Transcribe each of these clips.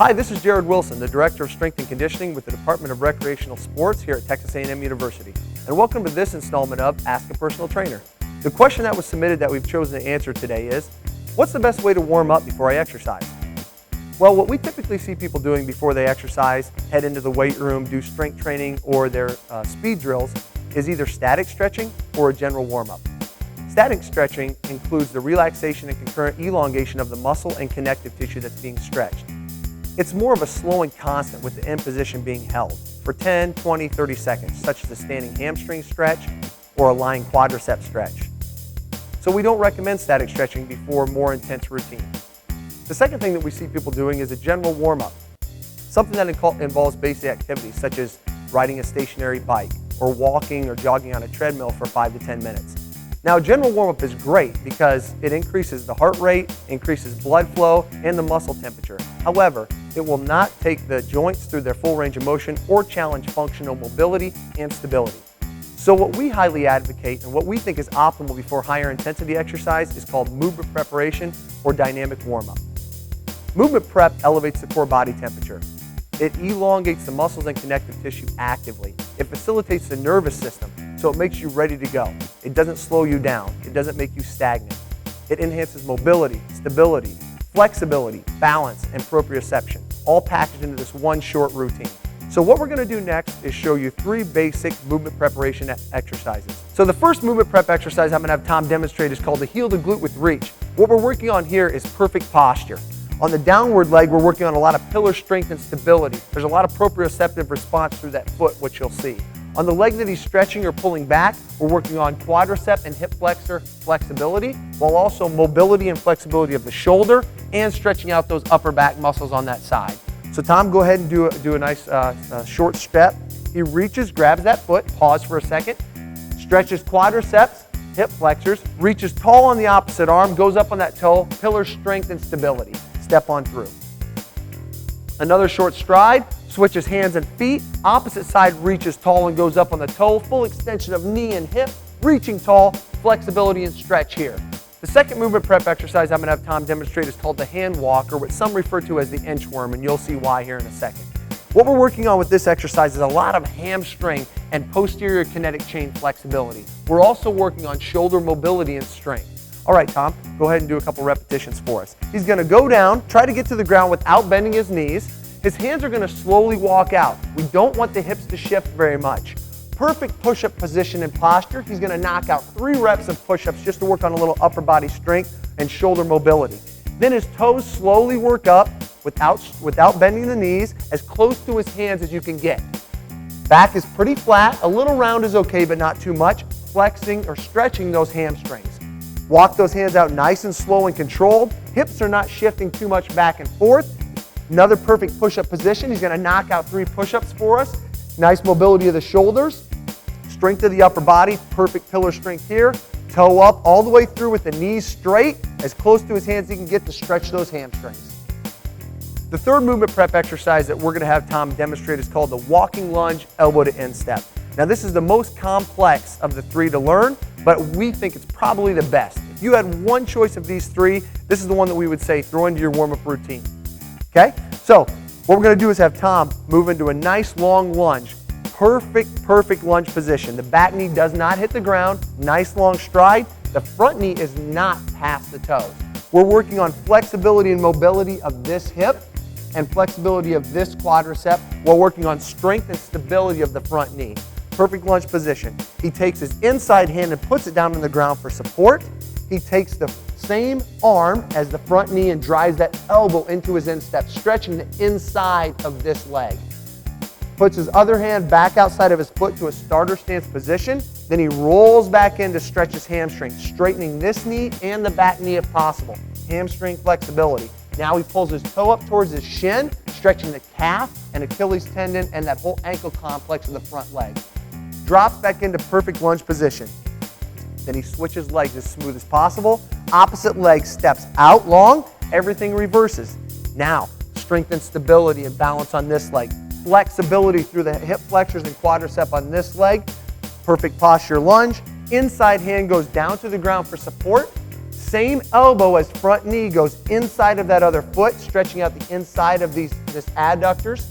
Hi, this is Jared Wilson, the Director of Strength and Conditioning with the Department of Recreational Sports here at Texas A&M University. And welcome to this installment of Ask a Personal Trainer. The question that was submitted that we've chosen to answer today is, what's the best way to warm up before I exercise? Well, what we typically see people doing before they exercise, head into the weight room, do strength training, or their speed drills, is either static stretching or a general warm-up. Static stretching includes the relaxation and concurrent elongation of the muscle and connective tissue that's being stretched. It's more of a slowing constant with the end position being held for 10, 20, 30 seconds, such as a standing hamstring stretch or a lying quadricep stretch. So we don't recommend static stretching before more intense routines. The second thing that we see people doing is a general warm-up, something that involves basic activities such as riding a stationary bike or walking or jogging on a treadmill for 5 to 10 minutes. Now, a general warm-up is great because it increases the heart rate, increases blood flow, and the muscle temperature. However, it will not take the joints through their full range of motion or challenge functional mobility and stability. So what we highly advocate and what we think is optimal before higher intensity exercise is called movement preparation or dynamic warm-up. Movement prep elevates the core body temperature. It elongates the muscles and connective tissue actively. It facilitates the nervous system, so it makes you ready to go. It doesn't slow you down. It doesn't make you stagnant. It enhances mobility, stability, flexibility, balance, and proprioception, all packaged into this one short routine. So what we're going to do next is show you 3 basic movement preparation exercises. So the first movement prep exercise I'm going to have Tom demonstrate is called the heel to glute with reach. What we're working on here is perfect posture. On the downward leg, we're working on a lot of pillar strength and stability. There's a lot of proprioceptive response through that foot, which you'll see. On the leg that he's stretching or pulling back, we're working on quadricep and hip flexor flexibility, while also mobility and flexibility of the shoulder and stretching out those upper back muscles on that side. So Tom, go ahead and do a nice short step. He reaches, grabs that foot, pause for a second, stretches quadriceps, hip flexors, reaches tall on the opposite arm, goes up on that toe, pillar strength and stability. Step on through. Another short stride, switches hands and feet, opposite side reaches tall and goes up on the toe, full extension of knee and hip, reaching tall, flexibility and stretch here. The second movement prep exercise I'm going to have Tom demonstrate is called the hand walk, or what some refer to as the inchworm, and you'll see why here in a second. What we're working on with this exercise is a lot of hamstring and posterior kinetic chain flexibility. We're also working on shoulder mobility and strength. All right, Tom, go ahead and do a couple repetitions for us. He's going to go down, try to get to the ground without bending his knees. His hands are going to slowly walk out. We don't want the hips to shift very much. Perfect push-up position and posture. He's going to knock out 3 reps of push-ups just to work on a little upper body strength and shoulder mobility. Then his toes slowly work up without bending the knees, as close to his hands as you can get. Back is pretty flat. A little round is okay, but not too much. Flexing or stretching those hamstrings. Walk those hands out nice and slow and controlled. Hips are not shifting too much back and forth. Another perfect push-up position. He's going to knock out 3 push-ups for us. Nice mobility of the shoulders. Strength of the upper body. Perfect pillar strength here. Toe up all the way through with the knees straight, as close to his hands as he can get to stretch those hamstrings. The third movement prep exercise that we're going to have Tom demonstrate is called the walking lunge elbow to instep. Now this is the most complex of the 3 to learn, but we think it's probably the best. If you had one choice of these 3, this is the one that we would say throw into your warm-up routine. Okay? So what we're going to do is have Tom move into a nice long lunge. Perfect lunge position. The back knee does not hit the ground. Nice long stride. The front knee is not past the toes. We're working on flexibility and mobility of this hip and flexibility of this quadricep while working on strength and stability of the front knee. Perfect lunge position. He takes his inside hand and puts it down on the ground for support. He takes the same arm as the front knee and drives that elbow into his instep, stretching the inside of this leg. Puts his other hand back outside of his foot to a starter stance position. Then he rolls back in to stretch his hamstring, straightening this knee and the back knee if possible. Hamstring flexibility. Now he pulls his toe up towards his shin, stretching the calf and Achilles tendon and that whole ankle complex of the front leg. Drops back into perfect lunge position. Then he switches legs as smooth as possible. Opposite leg steps out long. Everything reverses. Now, strength and stability and balance on this leg. Flexibility through the hip flexors and quadricep on this leg. Perfect posture lunge. Inside hand goes down to the ground for support. same elbow as front knee goes inside of that other foot, stretching out the inside of this adductors.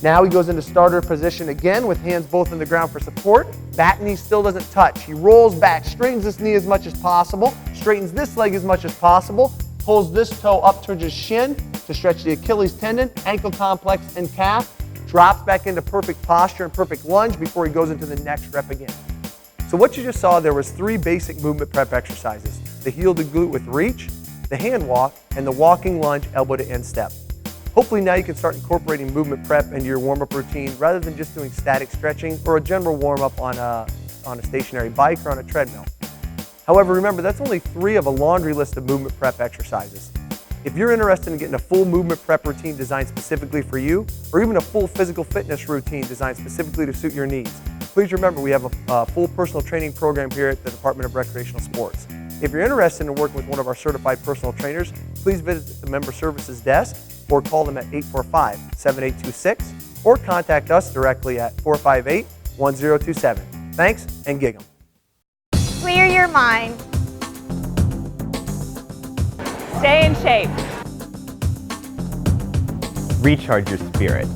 Now he goes into starter position again with hands both on the ground for support. That knee still doesn't touch. He rolls back, straightens this knee as much as possible, straightens this leg as much as possible, pulls this toe up towards his shin to stretch the Achilles tendon, ankle complex, and calf, drops back into perfect posture and perfect lunge before he goes into the next rep again. So what you just saw there was 3 basic movement prep exercises: the heel to glute with reach, the hand walk, and the walking lunge elbow to end step. Hopefully now you can start incorporating movement prep into your warm-up routine rather than just doing static stretching or a general warm-up on a stationary bike or on a treadmill. However, remember, that's only 3 of a laundry list of movement prep exercises. If you're interested in getting a full movement prep routine designed specifically for you, or even a full physical fitness routine designed specifically to suit your needs, please remember we have a full personal training program here at the Department of Recreational Sports. If you're interested in working with one of our certified personal trainers, please visit the member services desk or call them at 845-7826 or contact us directly at 458-1027. Thanks and gig 'em. Clear your mind. Stay in shape. Recharge your spirit.